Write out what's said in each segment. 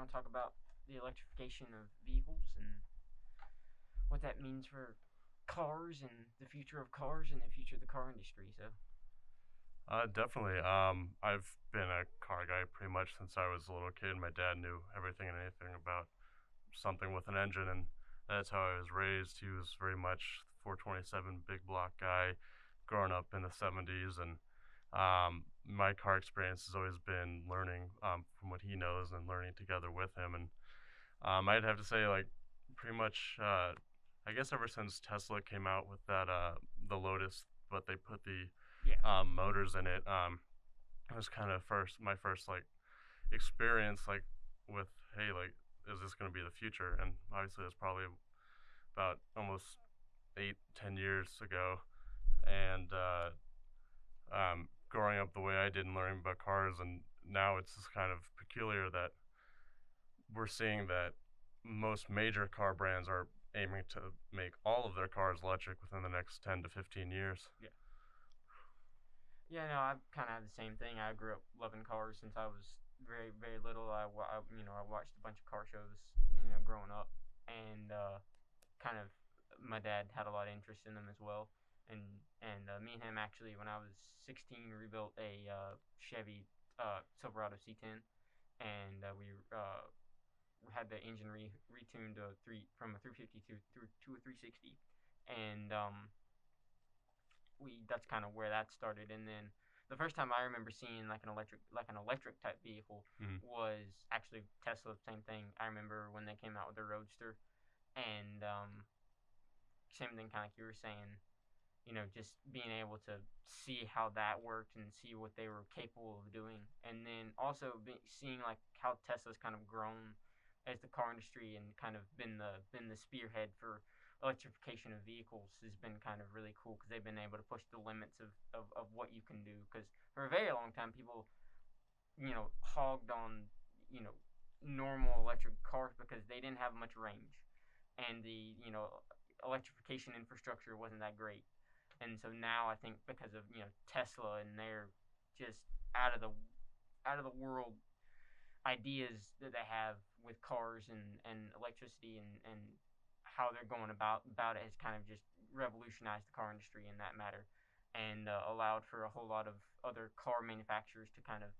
going to talk about the electrification of vehicles and what that means for cars and the future of cars and the future of the car industry. So, Definitely. I've been a car guy pretty much since I was a little kid. My dad knew everything and anything about something with an engine, and that's how I was raised. He was very much 427 big block guy, growing up in the 70s, and my car experience has always been learning from what he knows and learning together with him. And I'd have to say, like, pretty much, I guess ever since Tesla came out with that the Lotus, but they put the yeah. motors in it. It was kind of my first like experience like with, hey, like, is this going to be the future? And obviously it's probably about almost 8-10 years ago. And growing up the way I did and learning about cars, and now it's just kind of peculiar that we're seeing that most major car brands are aiming to make all of their cars electric within the next 10 to 15 years. Yeah. Yeah, no, I kind of had the same thing. I grew up loving cars since I was very, very little. I watched a bunch of car shows, growing up, and kind of my dad had a lot of interest in them as well. And me and him actually, when I was 16, rebuilt a Chevy Silverado C10, and we had the engine retuned to from a 350 to a 360, and we that's kind of where that started. And then the first time I remember seeing like an electric type vehicle Mm-hmm. was actually Tesla. Same thing. I remember when they came out with the Roadster, and same thing, kind of like you were saying. Just being able to see how that worked and see what they were capable of doing, and then also seeing like how Tesla's kind of grown as the car industry and kind of been the spearhead for electrification of vehicles has been kind of really cool because they've been able to push the limits of what you can do. Because for a very long time, people hogged on you know normal electric cars because they didn't have much range, and the electrification infrastructure wasn't that great. And so now I think because of Tesla and their just out of the out of the world ideas that they have with cars and electricity and how they're going about it has kind of just revolutionized the car industry in that matter, and allowed for a whole lot of other car manufacturers to kind of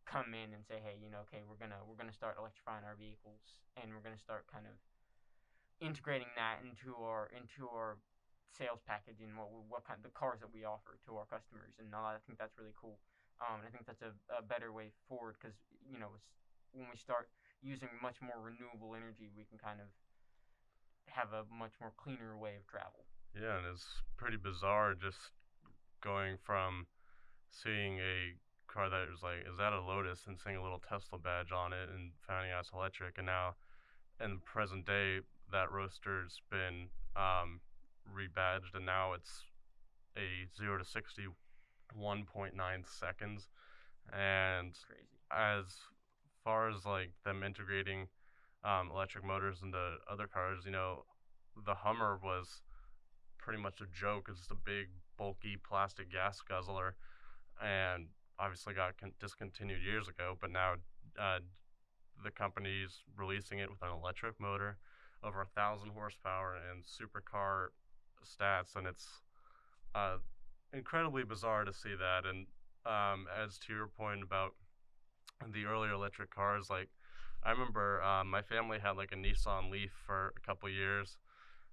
come in and say, hey, okay, we're gonna start electrifying our vehicles, and we're gonna start kind of integrating that into our sales package and what kind of the cars that we offer to our customers. And I think that's really cool. And I think that's a better way forward because when we start using much more renewable energy, we can kind of have a much more cleaner way of travel. Yeah, and it's pretty bizarre just going from seeing a car that was like, is that a Lotus, and seeing a little Tesla badge on it and finding out it's electric. And now in the present day, that roaster's been rebadged, and now it's a 0 to 60 1.9 seconds. And Crazy. as far as like them integrating electric motors into other cars, the Hummer was pretty much a joke. It's just a big, bulky plastic gas guzzler, and obviously got discontinued years ago. But now uh, the company's releasing it with an electric motor, over 1,000 horsepower, and supercar stats, and it's uh, incredibly bizarre to see that. And as to your point about the earlier electric cars, like, I remember my family had like a Nissan Leaf for a couple years,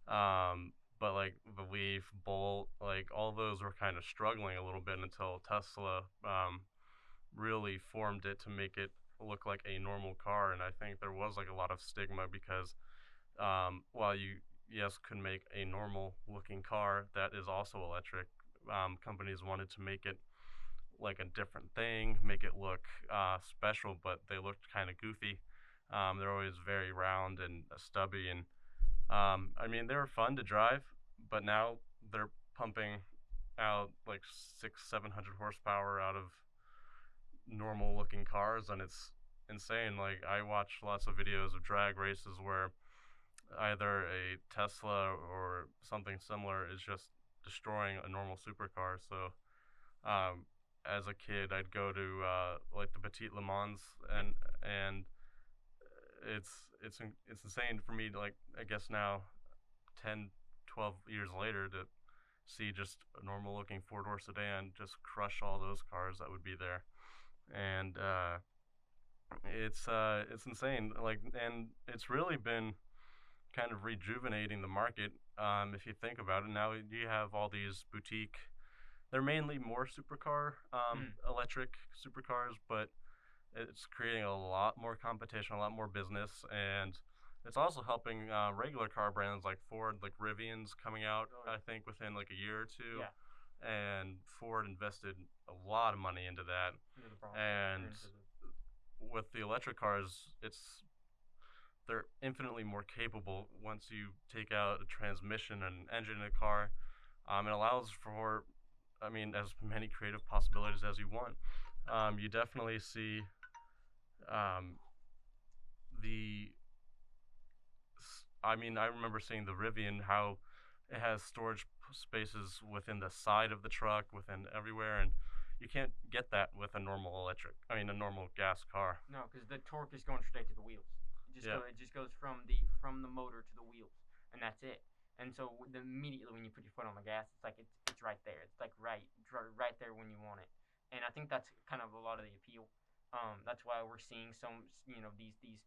but like the Leaf, Bolt, like all those were kind of struggling a little bit until Tesla really formed it to make it look like a normal car. And I think there was like a lot of stigma because while you, yes, could make a normal looking car that is also electric, companies wanted to make it like a different thing, make it look special, but they looked kind of goofy. They're always very round and stubby, and I mean, they were fun to drive, but now they're pumping out like 600-700 horsepower out of normal looking cars, and it's insane. Like, I watch lots of videos of drag races where either a Tesla or something similar is just destroying a normal supercar. So um, as a kid, I'd go to like the Petit Le Mans, Yeah. and it's insane for me to, like, I guess now 10, 12 years later to see just a normal looking four-door sedan just crush all those cars that would be there. And it's insane. Like, and it's really been kind of rejuvenating the market. If you think about it, now you have all these boutique. They're mainly more supercar, Mm. electric supercars, but it's creating a lot more competition, a lot more business, and it's also helping regular car brands like Ford, like Rivian's coming out, Oh I yeah. think, within like a year or two. Yeah. And Ford invested a lot of money into that. Into the Bronco or And into the. with the electric cars, they're infinitely more capable once you take out a transmission and engine in a car. It allows for, I mean, as many creative possibilities as you want. You definitely see um, the I mean, I remember seeing the Rivian, how it has storage spaces within the side of the truck, within everywhere, and you can't get that with a normal electric. I mean, a normal gas car. No, because the torque is going straight to the wheels. Yeah, It just goes from the motor to the wheels, and that's it. And so immediately when you put your foot on the gas, it's like it's right there. It's like right there when you want it. And I think that's kind of a lot of the appeal. That's why we're seeing some these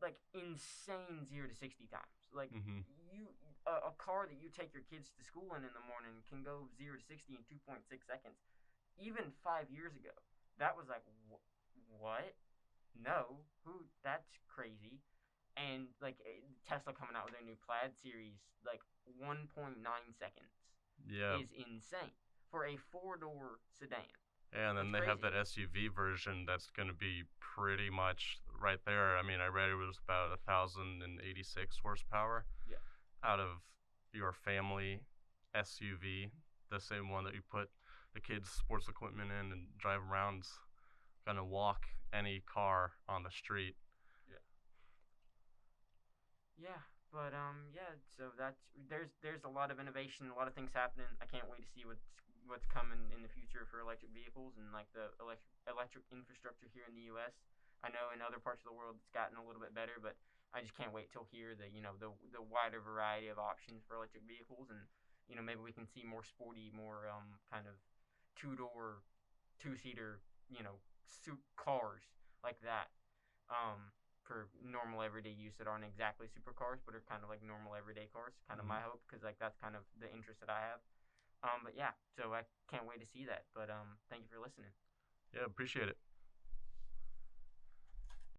like insane 0 to 60 times. Like hmm you a car that you take your kids to school in the morning can go 0 to 60 in 2.6 seconds. Even 5 years ago, that was like what? No, who? That's crazy. And like Tesla coming out with their new Plaid series, like 1.9 seconds yeah, is insane for a four-door sedan. and then That's they have crazy. that SUV version that's going to be pretty much right there. I mean, I read it was about 1,086 horsepower Yeah. out of your family SUV, the same one that you put the kids' sports equipment in and drive around. Gonna walk any car on the street. Yeah. Yeah, but yeah. So there's a lot of innovation, a lot of things happening. I can't wait to see what's coming in the future for electric vehicles and like the electric infrastructure here in the U.S. I know in other parts of the world it's gotten a little bit better, but I just can't wait till here the wider variety of options for electric vehicles, and maybe we can see more sporty, more kind of two-door, two-seater, cars like that, for normal everyday use that aren't exactly supercars, but are kind of like normal everyday cars. Kind of Mm-hmm. my hope, because like that's kind of the interest that I have. But yeah, so I can't wait to see that. But thank you for listening. Yeah, appreciate it.